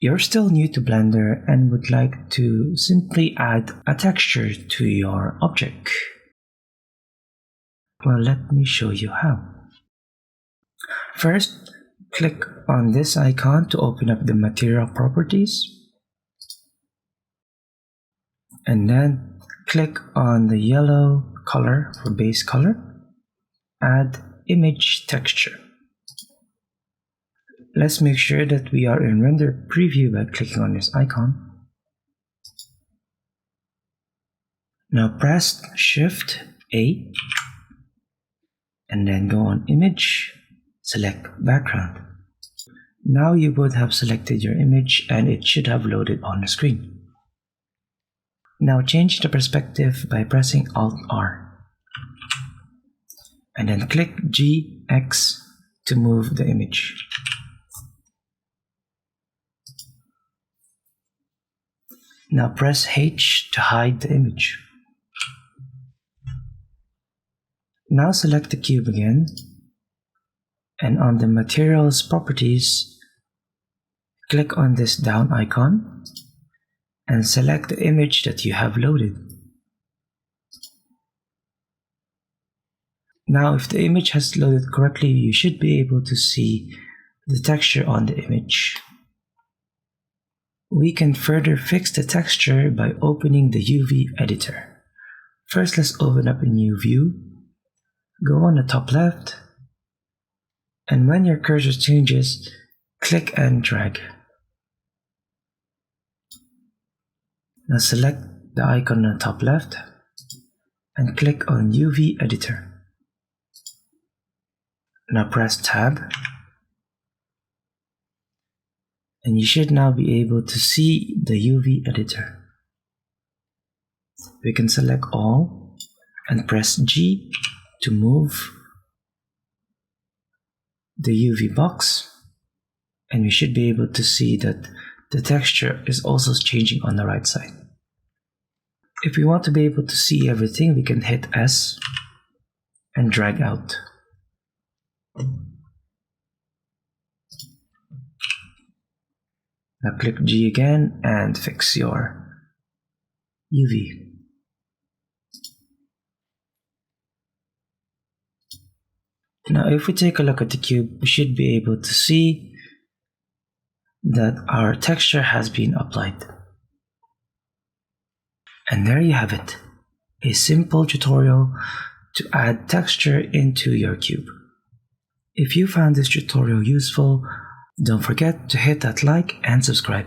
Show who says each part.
Speaker 1: You're still new to Blender and would like to simply add a texture to your object. Well, let me show you how. First, click on this icon to open up the material properties. And then click on the yellow color for base color. Add image texture. Let's make sure that we are in render preview by clicking on this icon. Now press Shift A and then go on image, select background. Now you would have selected your image and it should have loaded on the screen. Now change the perspective by pressing Alt-R and then click GX to move the image. Now press H to hide the image. Now select the cube again, and on the materials properties, click on this down icon and select the image that you have loaded. Now if the image has loaded correctly, you should be able to see the texture on the image. We can further fix the texture by opening the UV editor. First, let's open up a new view. Go on the top left, and when your cursor changes, click and drag. Now select the icon on the top left and click on UV editor. Now press Tab, and you should now be able to see the UV editor. We can select all and press G to move the UV box, and we should be able to see that the texture is also changing on the right side. If we want to be able to see everything, we can hit S and drag out. Now click G again and fix your UV. Now if we take a look at the cube, we should be able to see that our texture has been applied. And there you have it, a simple tutorial to add texture into your cube. If you found this tutorial useful, don't forget to hit that like and subscribe.